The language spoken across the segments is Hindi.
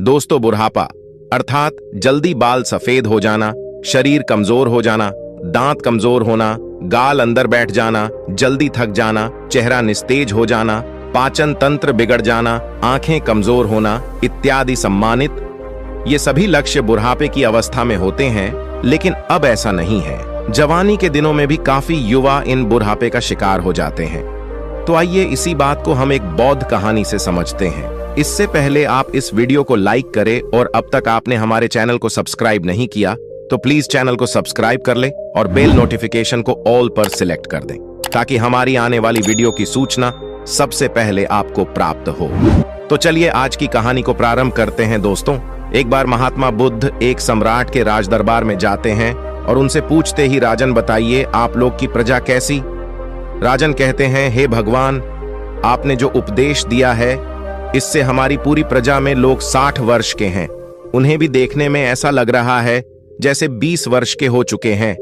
दोस्तों, बुढ़ापा अर्थात जल्दी बाल सफेद हो जाना, शरीर कमजोर हो जाना, दांत कमजोर होना, गाल अंदर बैठ जाना, जल्दी थक जाना, चेहरा निस्तेज हो जाना, पाचन तंत्र बिगड़ जाना, आंखें कमजोर होना इत्यादि सम्मानित ये सभी लक्ष्य बुढ़ापे की अवस्था में होते हैं। लेकिन अब ऐसा नहीं है। जवानी के दिनों में भी काफी युवा इन बुढ़ापे का शिकार हो जाते हैं। तो आइए इसी बात को हम एक बौद्ध कहानी से समझते हैं। इससे पहले आप इस वीडियो को लाइक करें और अब तक आपने हमारे चैनल को सब्सक्राइब नहीं किया तो प्लीज चैनल को सब्सक्राइब कर ले और बेल नोटिफिकेशन को ऑल पर सिलेक्ट कर दें ताकि हमारी आने वाली वीडियो की सूचना सबसे पहले आपको प्राप्त हो। तो चलिए आज की कहानी को प्रारंभ करते हैं। दोस्तों, एक बार महात्मा बुद्ध एक सम्राट के राज दरबार में जाते हैं और उनसे पूछते ही, राजन बताइए आप लोग की प्रजा कैसी? राजन कहते हैं, हे भगवान, आपने जो उपदेश दिया है इससे हमारी पूरी प्रजा में लोग 60 वर्ष के हैं। उन्हें भी देखने में ऐसा लग रहा है जैसे 20 वर्ष के हो चुके हैं।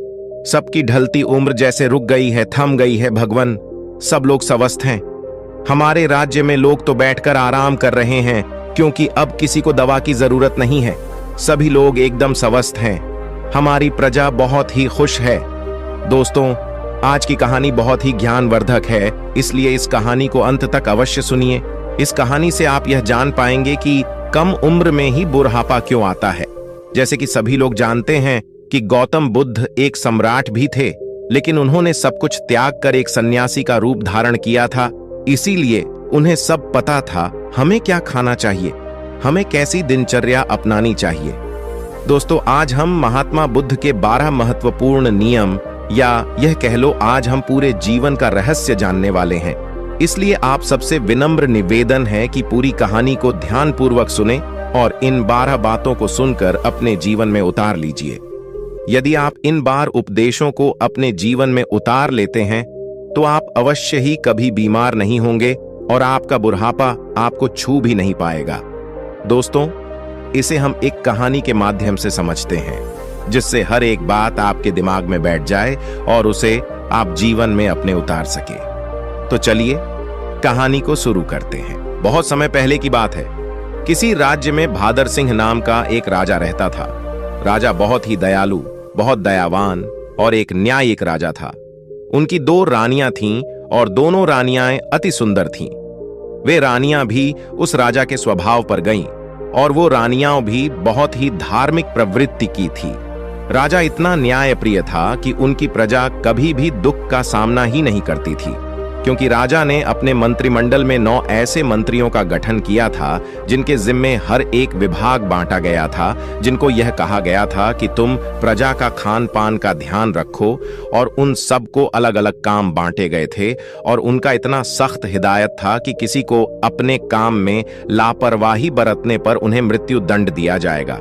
सबकी ढलती उम्र जैसे रुक गई है, थम गई है। भगवान, सब लोग स्वस्थ हैं। हमारे राज्य में लोग तो बैठकर आराम कर रहे हैं क्योंकि अब किसी को दवा की जरूरत नहीं है। सभी लोग एकदम स्वस्थ हैं। हमारी प्रजा बहुत ही खुश है। दोस्तों, आज की कहानी बहुत ही ज्ञानवर्धक है, इसलिए इस कहानी को अंत तक अवश्य सुनिए। इस कहानी से आप यह जान पाएंगे कि कम उम्र में ही बुढ़ापा क्यों आता है। जैसे कि सभी लोग जानते हैं कि गौतम बुद्ध एक सम्राट भी थे, लेकिन उन्होंने सब कुछ त्याग कर एक सन्यासी का रूप धारण किया था। इसीलिए उन्हें सब पता था हमें क्या खाना चाहिए, हमें कैसी दिनचर्या अपनानी चाहिए। दोस्तों, आज हम महात्मा बुद्ध के 12 महत्वपूर्ण नियम या यह कह लो आज हम पूरे जीवन का रहस्य जानने वाले हैं। इसलिए आप सबसे विनम्र निवेदन है कि पूरी कहानी को ध्यानपूर्वक सुने और इन 12 बातों को सुनकर अपने जीवन में उतार लीजिए। यदि आप इन 12 उपदेशों को अपने जीवन में उतार लेते हैं तो आप अवश्य ही कभी बीमार नहीं होंगे और आपका बुढ़ापा आपको छू भी नहीं पाएगा। दोस्तों, इसे हम एक कहानी के माध्यम से समझते हैं जिससे हर एक बात आपके दिमाग में बैठ जाए और उसे आप जीवन में अपने उतार सके। तो चलिए कहानी को शुरू करते हैं। बहुत समय पहले की बात है। किसी राज्य में भादर सिंह नाम का एक राजा रहता था। राजा बहुत ही दयालु, बहुत दयावान और एक न्यायिक राजा था। उनकी 2 रानियां थीं और दोनों रानियां अति सुंदर थीं। वे रानियां भी उस राजा के स्वभाव पर गईं और वो रानियां भी बहुत ही धार्मिक प्रवृत्ति की थी। राजा इतना न्यायप्रिय था कि उनकी प्रजा कभी भी दुख का सामना ही नहीं करती थी, क्योंकि राजा ने अपने मंत्रिमंडल में 9 ऐसे मंत्रियों का गठन किया था जिनके जिम्मे हर एक विभाग बांटा गया था, जिनको यह कहा गया था कि तुम प्रजा का खान पान का ध्यान रखो। और उन सबको अलग अलग काम बांटे गए थे और उनका इतना सख्त हिदायत था कि किसी को अपने काम में लापरवाही बरतने पर उन्हें मृत्यु दंड दिया जाएगा।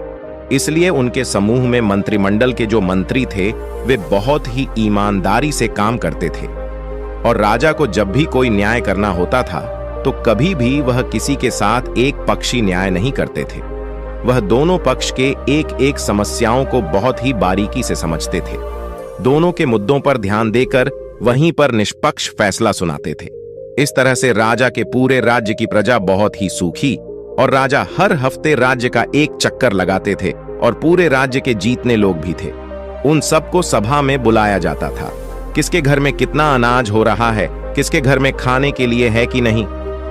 इसलिए उनके समूह में मंत्रिमंडल के जो मंत्री थे वे बहुत ही ईमानदारी से काम करते थे और राजा को जब भी कोई न्याय करना होता था तो कभी भी वह किसी के साथ एक पक्षी न्याय नहीं करते थे। वह दोनों पक्ष के एक एक समस्याओं को बहुत ही बारीकी से समझते थे। दोनों के मुद्दों पर ध्यान देकर वहीं पर निष्पक्ष फैसला सुनाते थे। इस तरह से राजा के पूरे राज्य की प्रजा बहुत ही सूखी और राजा हर हफ्ते राज्य का एक चक्कर लगाते थे और पूरे राज्य के जीतने लोग भी थे। उन सबको सभा में बुलाया जाता था। किसके घर में कितना अनाज हो रहा है, किसके घर में खाने के लिए है कि नहीं,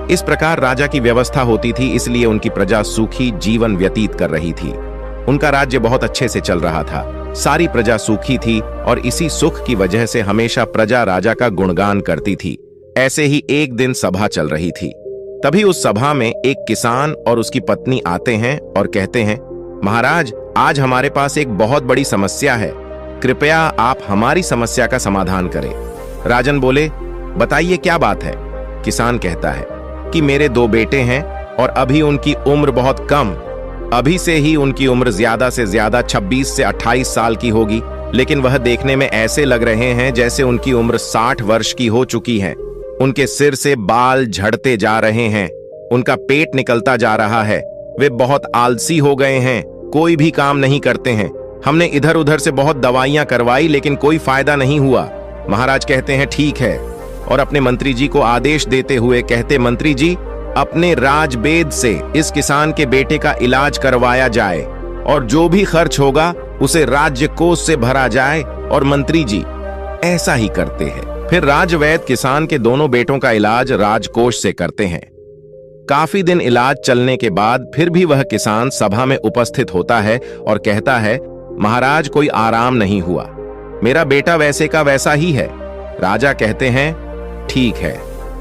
इस प्रकार राजा की व्यवस्था होती थी। इसलिए उनकी प्रजा सुखी जीवन व्यतीत कर रही थी। उनका राज्य बहुत अच्छे से चल रहा था। सारी प्रजा सुखी थी और इसी सुख की वजह से हमेशा प्रजा राजा का गुणगान करती थी। ऐसे ही एक दिन सभा चल रही थी। तभी उस सभा में एक किसान और उसकी पत्नी आते हैं और कहते हैं, महाराज, आज हमारे पास एक बहुत बड़ी समस्या है। कृपया आप हमारी समस्या का समाधान करें। राजन बोले, बताइए क्या बात है। किसान कहता है कि मेरे 2 बेटे हैं और अभी उनकी उम्र बहुत कम, अभी से ही उनकी उम्र ज्यादा से ज्यादा 26 से 28 साल की होगी, लेकिन वह देखने में ऐसे लग रहे हैं जैसे उनकी उम्र 60 वर्ष की हो चुकी है। उनके सिर से बाल झड़ते जा रहे हैं, उनका पेट निकलता जा रहा है, वे बहुत आलसी हो गए हैं, कोई भी काम नहीं करते हैं। हमने इधर उधर से बहुत दवाइयां करवाई लेकिन कोई फायदा नहीं हुआ। महाराज कहते हैं ठीक है और अपने मंत्री जी को आदेश देते हुए कहते, मंत्री जी, अपने राजवेद से इस किसान के बेटे का इलाज करवाया जाए और जो भी खर्च होगा उसे राज्य कोष से भरा जाए। और मंत्री जी ऐसा ही करते हैं। फिर राजवैद्य किसान के दोनों बेटों का इलाज राजकोष से करते हैं। काफी दिन इलाज चलने के बाद फिर भी वह किसान सभा में उपस्थित होता है और कहता है, महाराज कोई आराम नहीं हुआ, मेरा बेटा वैसे का वैसा ही है। राजा कहते हैं, ठीक है,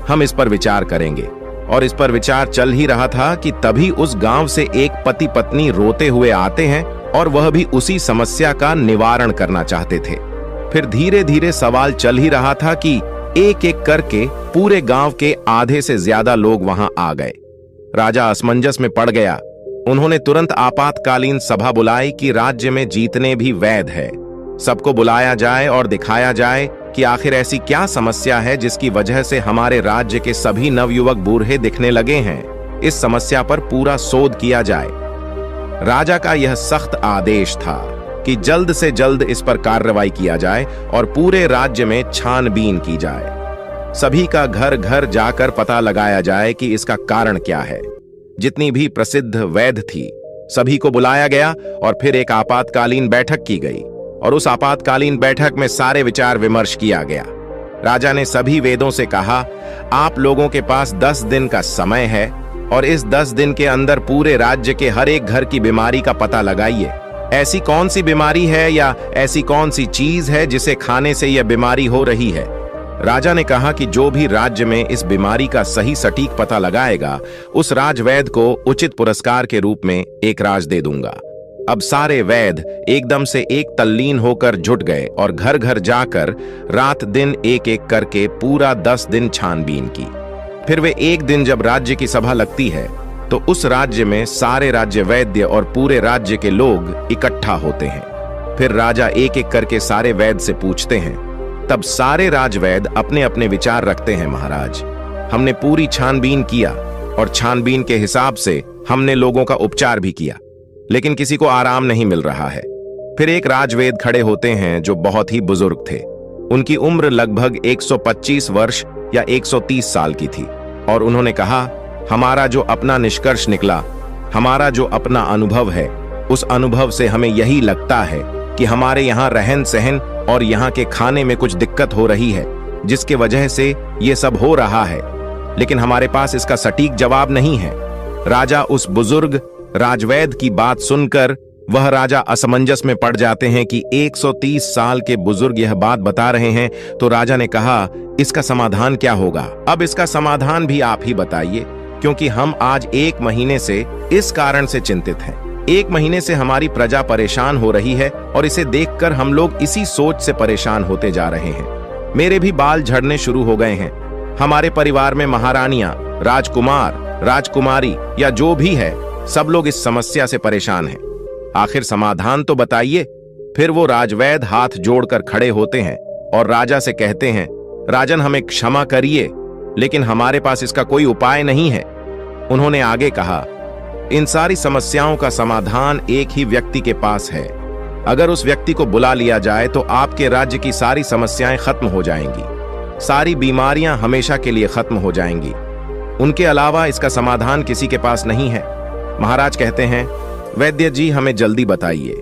हम इस पर विचार करेंगे। और इस पर विचार चल ही रहा था कि तभी उस गांव से एक पति पत्नी रोते हुए आते हैं और वह भी उसी समस्या का निवारण करना चाहते थे। फिर धीरे धीरे सवाल चल ही रहा था कि एक एक करके पूरे गांव के आधे से ज्यादा लोग वहां आ गए। राजा असमंजस में पड़ गया। उन्होंने तुरंत आपातकालीन सभा बुलाई कि राज्य में जितने भी वैद्य है सबको बुलाया जाए और दिखाया जाए कि आखिर ऐसी क्या समस्या है जिसकी वजह से हमारे राज्य के सभी नवयुवक बूढ़े दिखने लगे हैं। इस समस्या पर पूरा शोध किया जाए। राजा का यह सख्त आदेश था कि जल्द से जल्द इस पर कार्रवाई किया जाए और पूरे राज्य में छानबीन की जाए। सभी का घर घर जाकर पता लगाया जाए कि इसका कारण क्या है। जितनी भी प्रसिद्ध वैद्य थी सभी को बुलाया गया और फिर एक आपातकालीन बैठक की गई और उस आपातकालीन बैठक में सारे विचार विमर्श किया गया। राजा ने सभी वेदों से कहा, आप लोगों के पास 10 दिन का समय है और इस 10 दिन के अंदर पूरे राज्य के हर एक घर की बीमारी का पता लगाइए। ऐसी कौन सी बीमारी है या ऐसी कौन सी चीज है जिसे खाने से यह बीमारी हो रही है। राजा ने कहा कि जो भी राज्य में इस बीमारी का सही सटीक पता लगाएगा उस राजवैद्य को उचित पुरस्कार के रूप में एक राज दे दूंगा। अब सारे वैद्य एकदम से एक तल्लीन होकर जुट गए और घर घर जाकर रात दिन एक एक करके पूरा 10 दिन छानबीन की। फिर वे एक दिन जब राज्य की सभा लगती है तो उस राज्य में सारे राज्य वैद्य और पूरे राज्य के लोग इकट्ठा होते हैं। फिर राजा एक एक करके सारे वैद्य से पूछते हैं। तब सारे राजवैद्य अपने अपने विचार रखते हैं, महाराज हमने पूरी छानबीन किया और छानबीन के हिसाब से हमने लोगों का उपचार भी किया, लेकिन किसी को आराम नहीं मिल रहा है। फिर एक राजवेद खड़े होते हैं जो बहुत ही बुजुर्ग थे। उनकी उम्र लगभग 125 वर्ष या 130 साल की थी और उन्होंने कहा, हमारा जो अपना निष्कर्ष निकला, हमारा जो अपना अनुभव है, उस अनुभव से हमें यही लगता है कि हमारे यहाँ रहन सहन और यहाँ के खाने में कुछ दिक्कत हो रही है जिसके वजह से ये सब हो रहा है, लेकिन हमारे पास इसका सटीक जवाब नहीं है। राजा उस बुजुर्ग राजवैद्य की बात सुनकर वह राजा असमंजस में पड़ जाते हैं कि 130 साल के बुजुर्ग यह बात बता रहे हैं। तो राजा ने कहा, इसका समाधान क्या होगा? अब इसका समाधान भी आप ही बताइए, क्योंकि हम आज 1 महीने से इस कारण से चिंतित हैं। 1 महीने से हमारी प्रजा परेशान हो रही है और इसे देखकर हम लोग इसी सोच से परेशान होते जा रहे हैं। मेरे भी बाल झड़ने शुरू हो गए हैं। हमारे परिवार में महारानियां, राजकुमार, राजकुमारी या जो भी है, सब लोग इस समस्या से परेशान हैं। आखिर समाधान तो बताइए। फिर वो राजवैद्य हाथ जोड़कर खड़े होते हैं और राजा से कहते हैं, राजन हमें क्षमा करिए, लेकिन हमारे पास इसका कोई उपाय नहीं है। उन्होंने आगे कहा, इन सारी समस्याओं का समाधान एक ही व्यक्ति के पास है। अगर उस व्यक्ति को बुला लिया जाए तो आपके राज्य की सारी समस्याएं खत्म हो जाएंगी, सारी बीमारियां हमेशा के लिए खत्म हो जाएंगी। उनके अलावा इसका समाधान किसी के पास नहीं है। महाराज कहते हैं, वैद्य जी हमें जल्दी बताइए,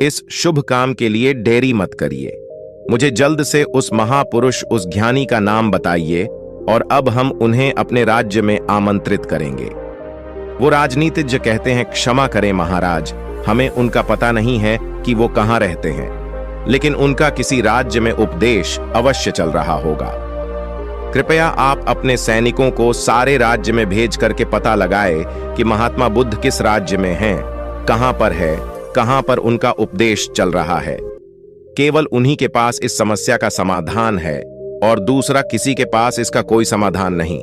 इस शुभ काम के लिए देरी मत करिए। मुझे जल्द से उस महापुरुष, उस ज्ञानी का नाम बताइए और अब हम उन्हें अपने राज्य में आमंत्रित करेंगे। वो राजनीतिज्ञ कहते हैं, क्षमा करें महाराज, हमें उनका पता नहीं है कि वो कहाँ रहते हैं, लेकिन उनका किसी राज्य में उपदेश अवश्य चल रहा होगा। कृपया आप अपने सैनिकों को सारे राज्य में भेज करके पता लगाए कि महात्मा बुद्ध किस राज्य में हैं, कहां पर है, कहां पर उनका उपदेश चल रहा है। केवल उन्हीं के पास इस समस्या का समाधान है और दूसरा किसी के पास इसका कोई समाधान नहीं।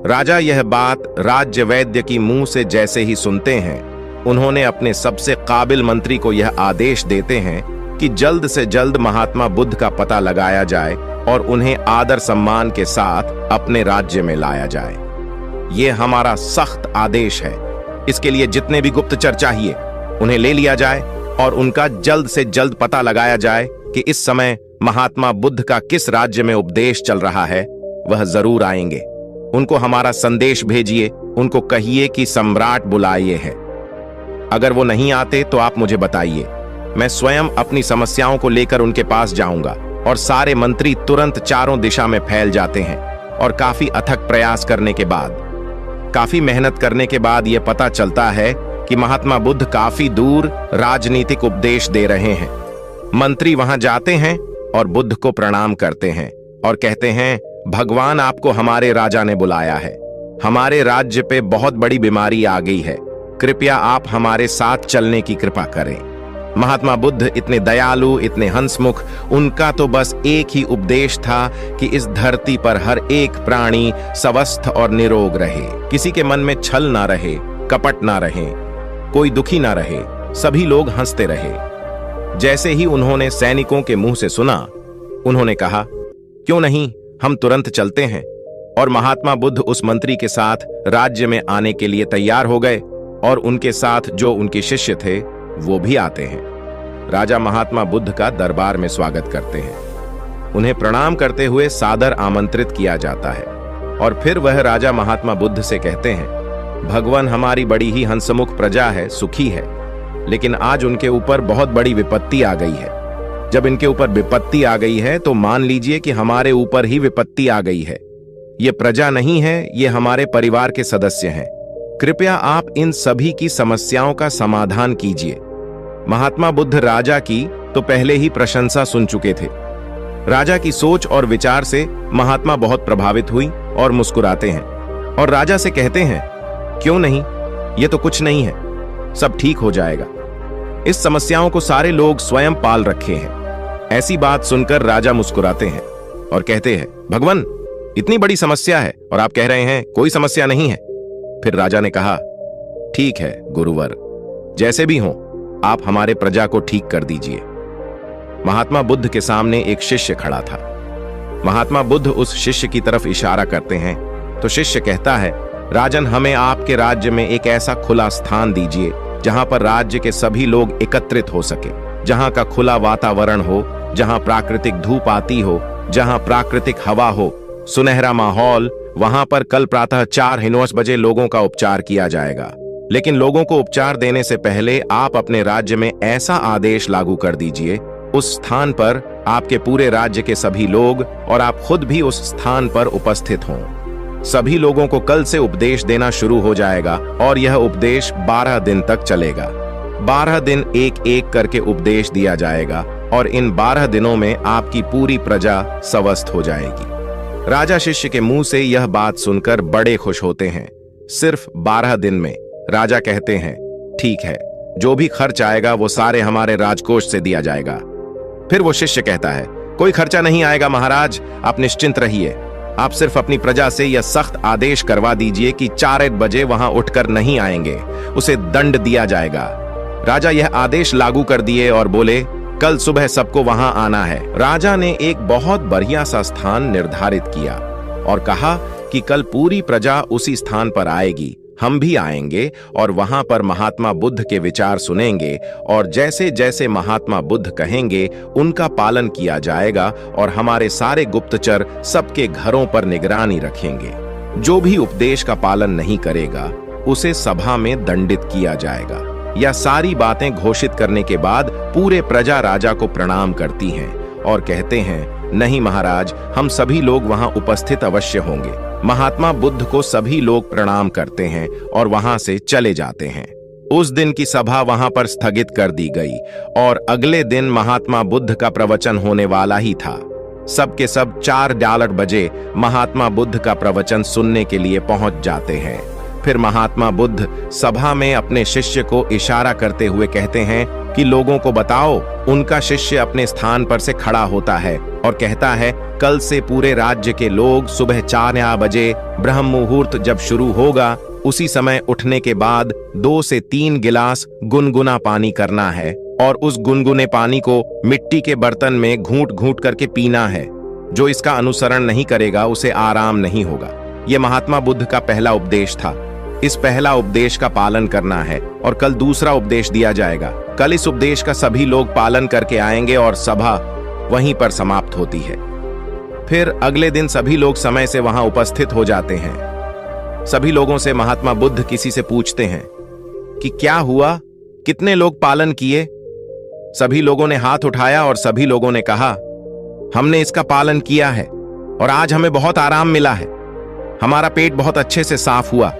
राजा यह बात राज्य वैद्य की मुंह से जैसे ही सुनते हैं, उन्होंने अपने सबसे काबिल मंत्री को यह आदेश देते हैं कि जल्द से जल्द महात्मा बुद्ध का पता लगाया जाए और उन्हें आदर सम्मान के साथ अपने राज्य में लाया जाए। यह हमारा सख्त आदेश है। इसके लिए जितने भी गुप्तचर चाहिए उन्हें ले लिया जाए और उनका जल्द से जल्द पता लगाया जाए कि इस समय महात्मा बुद्ध का किस राज्य में उपदेश चल रहा है। वह जरूर आएंगे। उनको हमारा संदेश भेजिए, उनको कहिए कि सम्राट बुलाए है। अगर वो नहीं आते तो आप मुझे बताइए, मैं स्वयं अपनी समस्याओं को लेकर उनके पास जाऊंगा। और सारे मंत्री तुरंत चारों दिशा में फैल जाते हैं और काफी अथक प्रयास करने के बाद, काफी मेहनत करने के बाद यह पता चलता है कि महात्मा बुद्ध काफी दूर राजनीतिक उपदेश दे रहे हैं। मंत्री वहां जाते हैं और बुद्ध को प्रणाम करते हैं और कहते हैं, भगवान आपको हमारे राजा ने बुलाया है। हमारे राज्य पे बहुत बड़ी बीमारी आ गई है, कृपया आप हमारे साथ चलने की कृपा करें। महात्मा बुद्ध इतने दयालु, इतने हंसमुख, उनका तो बस एक ही उपदेश था कि इस धरती पर हर एक प्राणी स्वस्थ और निरोग रहे, किसी के मन में छल ना रहे, कपट ना रहे, कोई दुखी ना रहे, सभी लोग हंसते रहे। जैसे ही उन्होंने सैनिकों के मुंह से सुना, उन्होंने कहा, क्यों नहीं, हम तुरंत चलते हैं। और महात्मा बुद्ध उस मंत्री के साथ राज्य में आने के लिए तैयार हो गए और उनके साथ जो उनके शिष्य थे वो भी आते हैं। राजा महात्मा बुद्ध का दरबार में स्वागत करते हैं। उन्हें प्रणाम करते हुए सादर आमंत्रित किया जाता है और फिर वह राजा महात्मा बुद्ध से कहते हैं, भगवान हमारी बड़ी ही हंसमुख प्रजा है, सुखी है, लेकिन आज उनके ऊपर बहुत बड़ी विपत्ति आ गई है। जब इनके ऊपर विपत्ति आ गई है तो मान लीजिए कि हमारे ऊपर ही विपत्ति आ गई है। ये प्रजा नहीं है, ये हमारे परिवार के सदस्य हैं। कृपया आप इन सभी की समस्याओं का समाधान कीजिए। महात्मा बुद्ध राजा की तो पहले ही प्रशंसा सुन चुके थे। राजा की सोच और विचार से महात्मा बहुत प्रभावित हुई और मुस्कुराते हैं और राजा से कहते हैं, क्यों नहीं, ये तो कुछ नहीं है, सब ठीक हो जाएगा। इस समस्याओं को सारे लोग स्वयं पाल रखे हैं। ऐसी बात सुनकर राजा मुस्कुराते हैं और कहते हैं, भगवान इतनी बड़ी समस्या है और आप कह रहे हैं कोई समस्या नहीं है। फिर राजा ने कहा, ठीक है गुरुवर, जैसे भी हो आप हमारे प्रजा को ठीक कर दीजिए। महात्मा बुद्ध के सामने एक शिष्य खड़ा था। महात्मा बुद्ध उस शिष्य की तरफ इशारा करते हैं तो शिष्य कहता है, राजन हमें आपके राज्य में एक ऐसा खुला स्थान दीजिए जहां पर राज्य के सभी लोग एकत्रित हो सके, जहां का खुला वातावरण हो, जहां प्राकृतिक धूप आती हो, जहां प्राकृतिक हवा हो, सुनहरा माहौल। वहां पर कल प्रातः 4:09 बजे लोगों का उपचार किया जाएगा। लेकिन लोगों को उपचार देने से पहले आप अपने राज्य में ऐसा आदेश लागू कर दीजिए, उस स्थान पर आपके पूरे राज्य के सभी लोग और आप खुद भी उस स्थान पर उपस्थित हों। सभी लोगों को कल से उपदेश देना शुरू हो जाएगा और यह उपदेश 12 दिन तक चलेगा। 12 दिन एक एक करके उपदेश दिया जाएगा और इन 12 दिनों में आपकी पूरी प्रजा स्वस्थ हो जाएगी। राजा शिष्य के मुंह से यह बात सुनकर बड़े खुश होते हैं। सिर्फ 12 दिन में राजा कहते हैं, ठीक है, जो भी खर्च आएगा वो सारे हमारे राजकोष से दिया जाएगा। फिर वो शिष्य कहता है, कोई खर्चा नहीं आएगा महाराज, आप निश्चिंत रहिए। आप सिर्फ अपनी प्रजा से यह सख्त आदेश करवा दीजिए कि 4 बजे वहां उठकर नहीं आएंगे, उसे दंड दिया जाएगा। राजा यह आदेश लागू कर दिए और बोले, कल सुबह सबको वहां आना है। राजा ने एक बहुत बढ़िया सा स्थान निर्धारित किया और कहा कि कल पूरी प्रजा उसी स्थान पर आएगी, हम भी आएंगे और वहां पर महात्मा बुद्ध के विचार सुनेंगे और जैसे जैसे महात्मा बुद्ध कहेंगे उनका पालन किया जाएगा और हमारे सारे गुप्तचर सबके घरों पर निगरानी रखेंगे। जो भी उपदेश का पालन नहीं करेगा उसे सभा में दंडित किया जाएगा। यह सारी बातें घोषित करने के बाद पूरे प्रजा राजा को प्रणाम करती हैं और कहते हैं, नहीं महाराज, हम सभी लोग वहां उपस्थित अवश्य होंगे। महात्मा बुद्ध को सभी लोग प्रणाम करते हैं और वहां से चले जाते हैं। उस दिन की सभा वहां पर स्थगित कर दी गई और अगले दिन महात्मा बुद्ध का प्रवचन होने वाला ही था। सबके सब 4 बजे महात्मा बुद्ध का प्रवचन सुनने के लिए पहुंच जाते हैं। फिर महात्मा बुद्ध सभा में अपने शिष्य को इशारा करते हुए कहते हैं कि लोगों को बताओ। उनका शिष्य अपने स्थान पर से खड़ा होता है और कहता है, कल से पूरे राज्य के लोग सुबह 4 बजे ब्रह्म मुहूर्त जब शुरू होगा उसी समय उठने के बाद 2 से 3 गिलास गुनगुना पानी करना है और उस गुनगुने पानी को मिट्टी के बर्तन में घूंट घूंट करके पीना है। जो इसका अनुसरण नहीं करेगा उसे आराम नहीं होगा। यह महात्मा बुद्ध का पहला उपदेश था। इस पहला उपदेश का पालन करना है और कल दूसरा उपदेश दिया जाएगा। कल इस उपदेश का सभी लोग पालन करके आएंगे और सभा वहीं पर समाप्त होती है। फिर अगले दिन सभी लोग समय से वहां उपस्थित हो जाते हैं। सभी लोगों से महात्मा बुद्ध किसी से पूछते हैं कि क्या हुआ, कितने लोग पालन किए। सभी लोगों ने हाथ उठाया और सभी लोगों ने कहा, हमने इसका पालन किया है और आज हमें बहुत आराम मिला है। हमारा पेट बहुत अच्छे से साफ हुआ,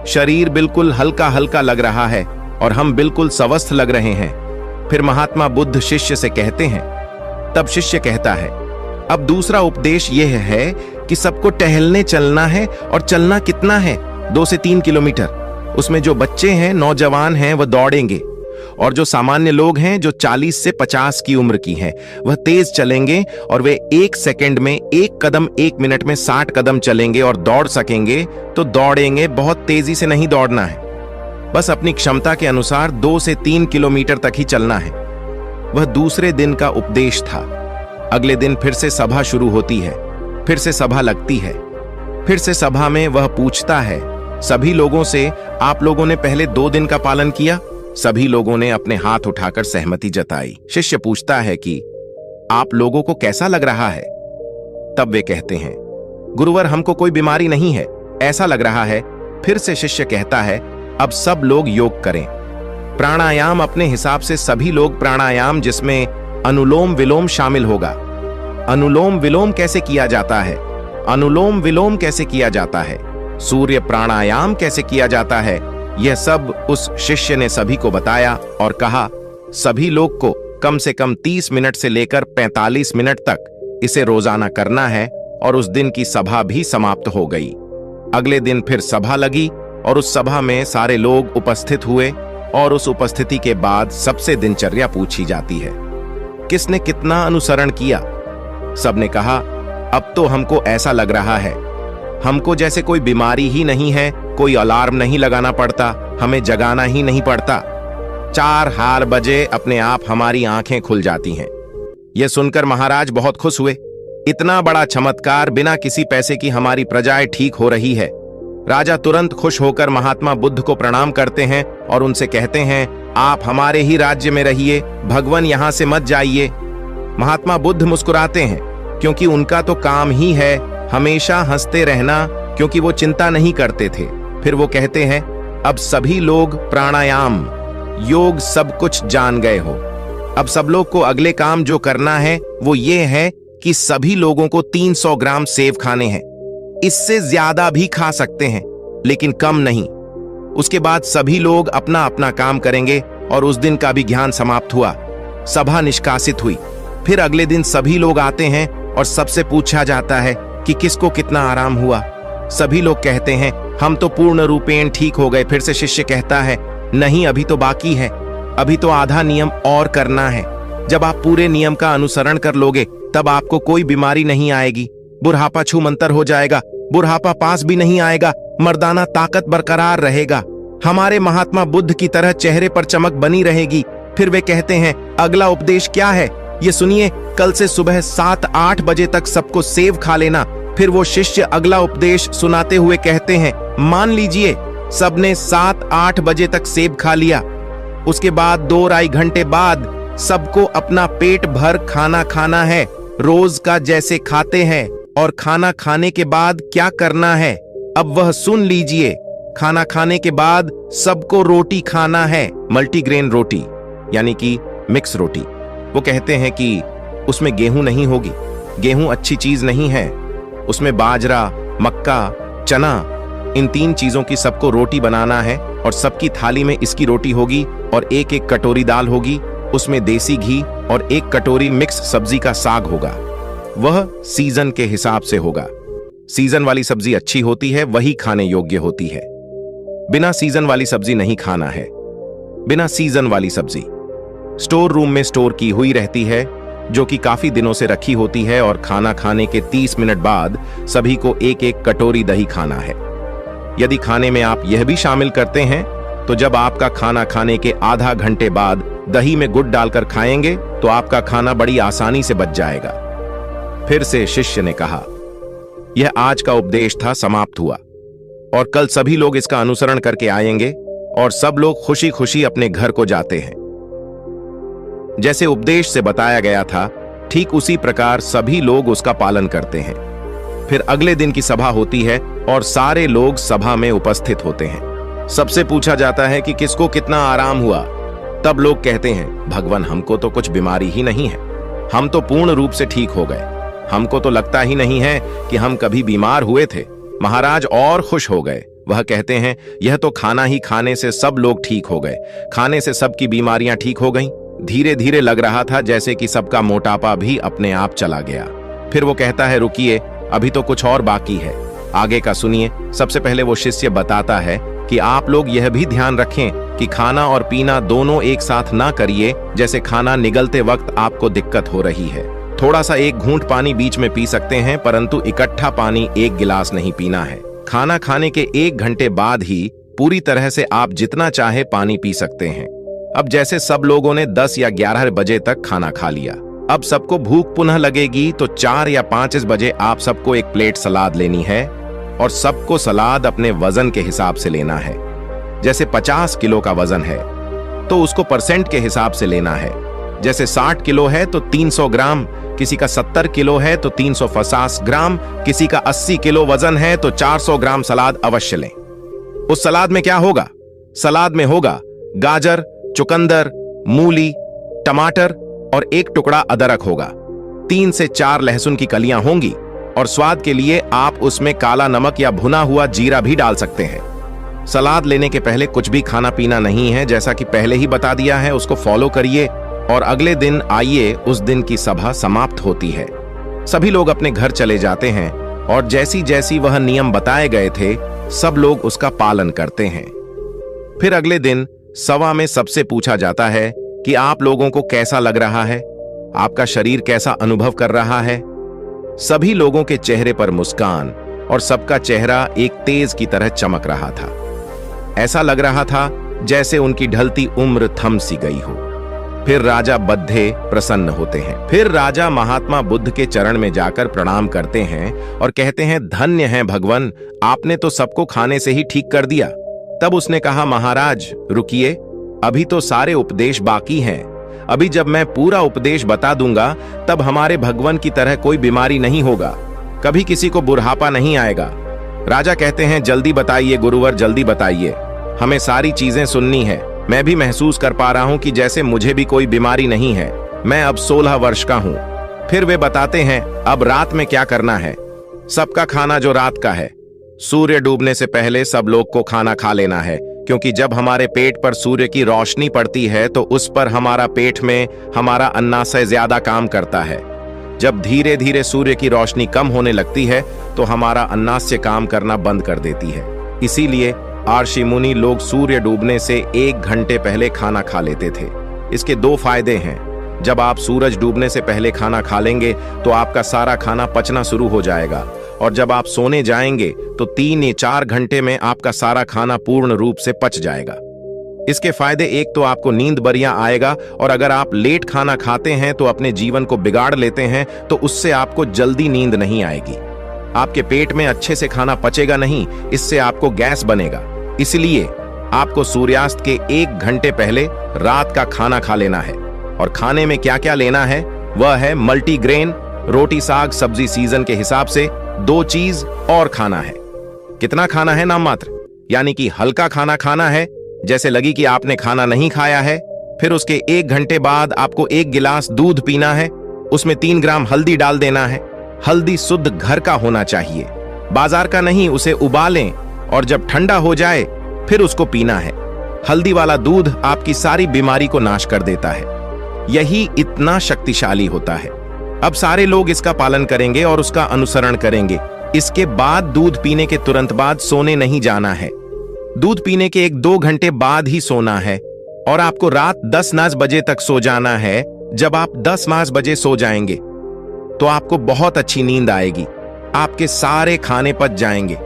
शरीर बिल्कुल हल्का हल्का लग रहा है और हम बिल्कुल स्वस्थ लग रहे हैं। फिर महात्मा बुद्ध शिष्य से कहते हैं, तब शिष्य कहता है, अब दूसरा उपदेश यह है कि सबको टहलने चलना है और चलना कितना है, 2 से 3 किलोमीटर। उसमें जो बच्चे हैं, नौजवान हैं, वह दौड़ेंगे और जो सामान्य लोग हैं, जो 40 से 50 की उम्र की हैं, वह तेज चलेंगे और वे 1 सेकंड में 1 कदम 1 मिनट में 60 कदम चलेंगे और दौड़ सकेंगे तो दौड़ेंगे। बहुत तेजी से नहीं दौड़ना है, बस अपनी क्षमता के अनुसार 2 से 3 किलोमीटर तक ही चलना है। वह दूसरे दिन का उपदेश था। अगले दिन फिर से सभा शुरू होती है, फिर से सभा लगती है। फिर से सभा में वह पूछता है सभी लोगों से, आप लोगों ने पहले 2 दिन का पालन किया? सभी लोगों ने अपने हाथ उठाकर सहमति जताई। शिष्य पूछता है कि आप लोगों को कैसा लग रहा है? तब वे कहते हैं, गुरुवर, हमको कोई बीमारी नहीं है, ऐसा लग रहा है। फिर से शिष्य कहता है, अब सब लोग योग करें। प्राणायाम अपने हिसाब से सभी लोग प्राणायाम, जिसमें अनुलोम विलोम शामिल होगा। अनुलोम विलोम कैसे किया जाता है? अनुलोम विलोम कैसे किया जाता है? सूर्य प्राणायाम कैसे किया जाता है? यह सब उस शिष्य ने सभी को बताया और कहा, सभी लोग को कम से कम 30 मिनट से लेकर 45 मिनट तक इसे रोजाना करना है। और उस दिन की सभा भी समाप्त हो गई। अगले दिन फिर सभा लगी और उस सभा में सारे लोग उपस्थित हुए और उस उपस्थिति के बाद सबसे दिनचर्या पूछी जाती है, किसने कितना अनुसरण किया? सबने कहा, अब तो हमको ऐसा लग रहा है, हमको जैसे कोई बीमारी ही नहीं है, कोई अलार्म नहीं लगाना पड़ता, हमें जगाना ही नहीं पड़ता। 4 बजे अपने आप हमारी आंखें खुल जाती हैं। यह सुनकर महाराज बहुत खुश हुए। इतना बड़ा चमत्कार, बिना किसी पैसे की हमारी प्रजाएं ठीक हो रही है। राजा तुरंत खुश होकर महात्मा बुद्ध को प्रणाम करते हैं और उनसे कहते हैं, आप हमारे ही राज्य में रहिए, भगवान यहां से मत जाइए। महात्मा बुद्ध मुस्कुराते हैं क्योंकि उनका तो काम ही है हमेशा हंसते रहना, क्योंकि वो चिंता नहीं करते थे। फिर वो कहते हैं, अब सभी लोग प्राणायाम, योग सब कुछ जान गए हो। अब सब लोग को अगले काम जो करना है वो ये है कि सभी लोगों को 300 ग्राम सेव खाने हैं। इससे ज्यादा भी खा सकते हैं लेकिन कम नहीं। उसके बाद सभी लोग अपना अपना काम करेंगे और उस दिन का भी ज्ञान समाप्त हुआ। सभा निष्कासित हुई। फिर अगले दिन सभी लोग आते हैं और सबसे पूछा जाता है कि किसको कितना आराम हुआ। सभी लोग कहते हैं, हम तो पूर्ण रूपेण ठीक हो गए। फिर से शिष्य कहता है, नहीं, अभी तो बाकी है, अभी तो आधा नियम और करना है। जब आप पूरे नियम का अनुसरण कर लोगे तब आपको कोई बीमारी नहीं आएगी, बुढ़ापा छूमंतर हो जाएगा, बुढ़ापा पास भी नहीं आएगा, मर्दाना ताकत बरकरार रहेगा, हमारे महात्मा बुद्ध की तरह चेहरे पर चमक बनी रहेगी। फिर वे कहते हैं, अगला उपदेश क्या है ये सुनिए, कल से सुबह 7-8 बजे तक सबको सेव खा लेना। फिर वो शिष्य अगला उपदेश सुनाते हुए कहते हैं, मान लीजिए सबने 7-8 बजे तक सेब खा लिया। उसके बाद 2-2.5 घंटे बाद सबको अपना पेट भर खाना खाना है, रोज का जैसे खाते हैं। और खाना खाने के बाद क्या करना है, अब वह सुन लीजिए। खाना खाने के बाद सबको रोटी खाना है, मल्टीग्रेन रोटी यानी कि मिक्स रोटी। वो कहते हैं कि उसमें गेहूं नहीं होगी, गेहूं अच्छी चीज नहीं है, उसमें बाजरा, मक्का, चना, इन 3 चीजों की सबको रोटी बनाना है और सबकी थाली में इसकी रोटी होगी और 1-1 कटोरी दाल होगी, उसमें देसी घी और 1 कटोरी मिक्स सब्जी का साग होगा। वह सीजन के हिसाब से होगा। सीजन वाली सब्जी अच्छी होती है, वही खाने योग्य होती है। बिना सीजन वाली सब्जी नहीं खाना है। बिना सीजन वाली सब्जी स्टोर रूम में स्टोर की हुई रहती है, जो कि काफी दिनों से रखी होती है। और खाना खाने के 30 मिनट बाद सभी को 1-1 कटोरी दही खाना है। यदि खाने में आप यह भी शामिल करते हैं तो जब आपका खाना खाने के आधा घंटे बाद दही में गुड़ डालकर खाएंगे तो आपका खाना बड़ी आसानी से बच जाएगा। फिर से शिष्य ने कहा, यह आज का उपदेश था, समाप्त हुआ और कल सभी लोग इसका अनुसरण करके आएंगे और सब लोग खुशी खुशी अपने घर को जाते हैं। जैसे उपदेश से बताया गया था ठीक उसी प्रकार सभी लोग उसका पालन करते हैं। फिर अगले दिन की सभा होती है और सारे लोग सभा में उपस्थित होते हैं। सबसे पूछा जाता है कि किसको कितना आराम हुआ। तब लोग कहते हैं, भगवान हमको तो कुछ बीमारी ही नहीं है, हम तो पूर्ण रूप से ठीक हो गए, हमको तो लगता ही नहीं है कि हम कभी बीमार हुए थे। महाराज और खुश हो गए। वह कहते हैं, यह तो खाना ही खाने से सब लोग ठीक हो गए, खाने से सबकी बीमारियां ठीक हो गईं। धीरे धीरे लग रहा था जैसे कि सबका मोटापा भी अपने आप चला गया। फिर वो कहता है, रुकिए, अभी तो कुछ और बाकी है, आगे का सुनिए। सबसे पहले वो शिष्य बताता है कि आप लोग यह भी ध्यान रखें कि खाना और पीना दोनों एक साथ ना करिए। जैसे खाना निगलते वक्त आपको दिक्कत हो रही है, थोड़ा सा एक घूंट पानी बीच में पी सकते हैं, परंतु इकट्ठा पानी एक गिलास नहीं पीना है। खाना खाने के 1 घंटे बाद ही पूरी तरह से आप जितना चाहे पानी पी सकते हैं। अब जैसे सब लोगों ने 10 या 11 बजे तक खाना खा लिया, अब सबको भूख पुनः लगेगी तो 4 या 5 बजे आप सबको एक प्लेट सलाद लेनी है और सबको सलाद अपने वजन के हिसाब से लेना है। जैसे 50 किलो का वजन है तो उसको परसेंट के हिसाब से लेना है। जैसे 60 किलो है तो 300 ग्राम, किसी का 70 किलो है तो 350 ग्राम, किसी का 80 किलो वजन है तो 400 ग्राम सलाद अवश्य लें। उस सलाद में क्या होगा? सलाद में होगा गाजर, चुकंदर, मूली, टमाटर और 1 टुकड़ा अदरक होगा। 3 से 4 लहसुन की कलियां होंगी और स्वाद के लिए आप उसमें काला नमक या भुना हुआ जीरा भी डाल सकते हैं। सलाद लेने के पहले कुछ भी खाना पीना नहीं है, जैसा कि पहले ही बता दिया है। उसको फॉलो करिए और अगले दिन आइए, उस दिन की सभा समाप्त होती है। सभी लोग अपने घर चले जाते हैं और जैसी जैसी वह नियम बताए गए थे सब लोग उसका पालन करते हैं। फिर अगले दिन सभा में सबसे पूछा जाता है कि आप लोगों को कैसा लग रहा है, आपका शरीर कैसा अनुभव कर रहा है। सभी लोगों के चेहरे पर मुस्कान और सबका चेहरा एक तेज की तरह चमक रहा था। ऐसा लग रहा था जैसे उनकी ढलती उम्र थम सी गई हो। फिर राजा बद्धे प्रसन्न होते हैं। फिर राजा महात्मा बुद्ध के चरण में जाकर प्रणाम करते हैं और कहते हैं, धन्य है भगवान, आपने तो सबको खाने से ही ठीक कर दिया। तब उसने कहा, महाराज रुकिए, अभी तो सारे उपदेश बाकी हैं। अभी जब मैं पूरा उपदेश बता दूंगा तब हमारे भगवान की तरह कोई बीमारी नहीं होगा, कभी किसी को बुढ़ापा नहीं आएगा। राजा कहते हैं, जल्दी बताइए गुरुवर, जल्दी बताइए, हमें सारी चीजें सुननी है। मैं भी महसूस कर पा रहा हूं कि जैसे मुझे भी कोई बीमारी नहीं है। मैं अब 16 वर्ष का हूं। फिर वे बताते हैं, अब रात में क्या करना है। सबका खाना जो रात का है, सूर्य डूबने से पहले सब लोग को खाना खा लेना है, क्योंकि जब हमारे पेट पर सूर्य की रोशनी पड़ती है तो उस पर हमारा पेट में हमारा अन्नाशय ज्यादा काम करता है। जब धीरे धीरे सूर्य की रोशनी कम होने लगती है तो हमारा अन्नाशय काम करना बंद कर देती है। इसीलिए आर्षि मुनि लोग सूर्य डूबने से 1 घंटे पहले खाना खा लेते थे। इसके 2 फायदे हैं। जब आप सूरज डूबने से पहले खाना खा लेंगे तो आपका सारा खाना पचना शुरू हो जाएगा, और जब आप सोने जाएंगे तो 3 या 4 घंटे में आपका सारा खाना पूर्ण रूप से पच जाएगा। इसके फायदे, एक तो आपको नींद बढ़िया आएगा, और अगर आप लेट खाना खाते हैं तो अपने जीवन को बिगाड़ लेते हैं तो उससे आपको जल्दी नींद नहीं आएगी। आपके पेट में अच्छे से खाना पचेगा नहीं, इससे आपको गैस बनेगा। इसलिए आपको सूर्यास्त के 1 घंटे पहले रात का खाना खा लेना है। और खाने में क्या क्या लेना है वह है मल्टीग्रेन, रोटी साग सब्जी सीजन के हिसाब से 2 चीज और खाना है। कितना खाना है? नाम मात्र, यानी कि हल्का खाना खाना है, जैसे लगी कि आपने खाना नहीं खाया है। फिर उसके 1 घंटे बाद आपको 1 गिलास दूध पीना है, उसमें 3 ग्राम हल्दी डाल देना है। हल्दी शुद्ध घर का होना चाहिए, बाजार का नहीं। उसे उबालें और जब ठंडा हो जाए फिर उसको पीना है। हल्दी वाला दूध आपकी सारी बीमारी को नाश कर देता है। यही इतना शक्तिशाली होता है। अब सारे लोग इसका पालन करेंगे और उसका अनुसरण करेंगे। इसके बाद दूध पीने के तुरंत बाद सोने नहीं जाना है। दूध पीने के 1-2 घंटे बाद ही सोना है, और आपको रात 10-9 बजे तक सो जाना है। जब आप 10-9 बजे सो जाएंगे तो आपको बहुत अच्छी नींद आएगी, आपके सारे खाने पच जाएंगे।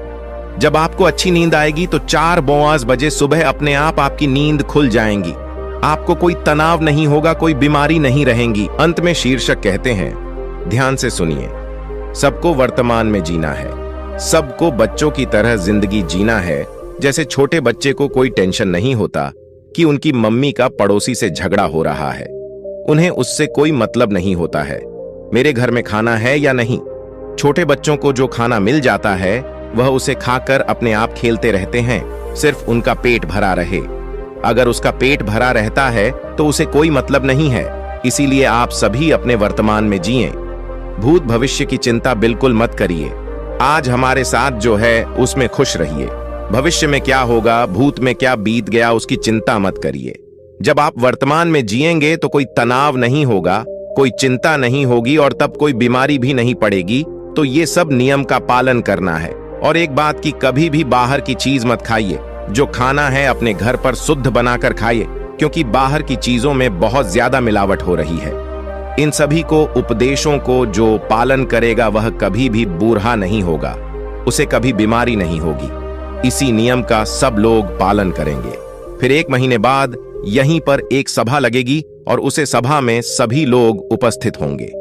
जब आपको अच्छी नींद आएगी तो 4-5 बजे सुबह अपने आप आपकी नींद खुल जाएंगी। आपको कोई तनाव नहीं होगा, कोई बीमारी नहीं रहेंगी। अंत में शीर्षक कहते हैं, ध्यान से सुनिए, सबको वर्तमान में जीना है, सबको बच्चों की तरह जिंदगी जीना है। जैसे छोटे बच्चे को कोई टेंशन नहीं होता कि उनकी मम्मी का पड़ोसी से झगड़ा हो रहा है, उन्हें उससे कोई मतलब नहीं होता है। मेरे घर में खाना है या नहीं। छोटे बच्चों को जो खाना मिल जाता है वह उसे खाकर अपने आप खेलते रहते हैं, सिर्फ उनका पेट भरा रहे। अगर उसका पेट भरा रहता है तो उसे कोई मतलब नहीं है। इसीलिए आप सभी अपने वर्तमान में जिएं। भूत भविष्य की चिंता बिल्कुल मत करिए। आज हमारे साथ जो है उसमें खुश रहिए। भविष्य में क्या होगा, भूत में क्या बीत गया, उसकी चिंता मत करिए। जब आप वर्तमान में जिएंगे तो कोई तनाव नहीं होगा, कोई चिंता नहीं होगी और तब कोई बीमारी भी नहीं पड़ेगी। तो ये सब नियम का पालन करना है। और एक बात की, कभी भी बाहर की चीज मत खाइए। जो खाना है अपने घर पर शुद्ध बनाकर खाइए, क्योंकि बाहर की चीजों में बहुत ज्यादा मिलावट हो रही है। इन सभी को उपदेशों को जो पालन करेगा वह कभी भी बूढ़ा नहीं होगा, उसे कभी बीमारी नहीं होगी। इसी नियम का सब लोग पालन करेंगे। फिर 1 महीने बाद यहीं पर एक सभा लगेगी और उसे सभा में सभी लोग उपस्थित होंगे।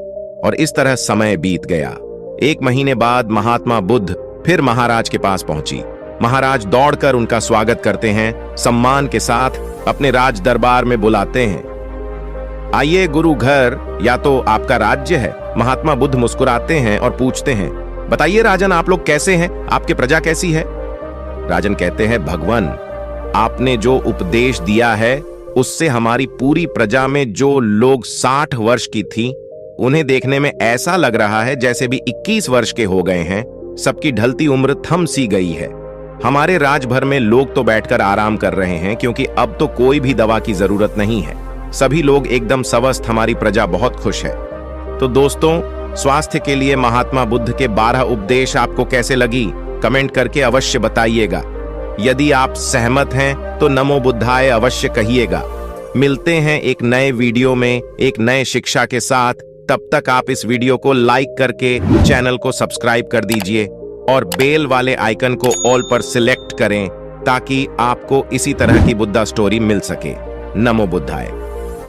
और इस तरह समय बीत गया। 1 महीने बाद महात्मा बुद्ध फिर महाराज के पास पहुंची। महाराज दौड़कर उनका स्वागत करते हैं, सम्मान के साथ अपने राज दरबार में बुलाते हैं। आइए गुरु घर, या तो आपका राज्य है। महात्मा बुद्ध मुस्कुराते हैं और पूछते हैं, बताइए राजन, आप लोग कैसे हैं, आपकी प्रजा कैसी है। राजन कहते हैं, भगवान, आपने जो उपदेश दिया है उससे हमारी पूरी प्रजा में जो लोग 60 वर्ष की थी, उन्हें देखने में ऐसा लग रहा है जैसे भी 21 वर्ष के हो गए हैं। सबकी ढलती उम्र थम सी गई है। हमारे राज भर में लोग तो बैठकर आराम कर रहे हैं, क्योंकि अब तो कोई भी दवा की जरूरत नहीं है। सभी लोग एकदम स्वस्थ, हमारी प्रजा बहुत खुश है। तो दोस्तों, स्वास्थ्य के लिए महात्मा बुद्ध के 12 उपदेश आपको कैसे लगी, कमेंट करके अवश्य बताइएगा। यदि आप सहमत हैं तो नमो बुद्धाय अवश्य कहिएगा। मिलते हैं एक नए वीडियो में एक नए शिक्षा के साथ। तब तक आप इस वीडियो को लाइक करके चैनल को सब्सक्राइब कर दीजिए और बेल वाले आइकन को ऑल पर सिलेक्ट करें, ताकि आपको इसी तरह की बुद्धा स्टोरी मिल सके। नमो बुद्धाय।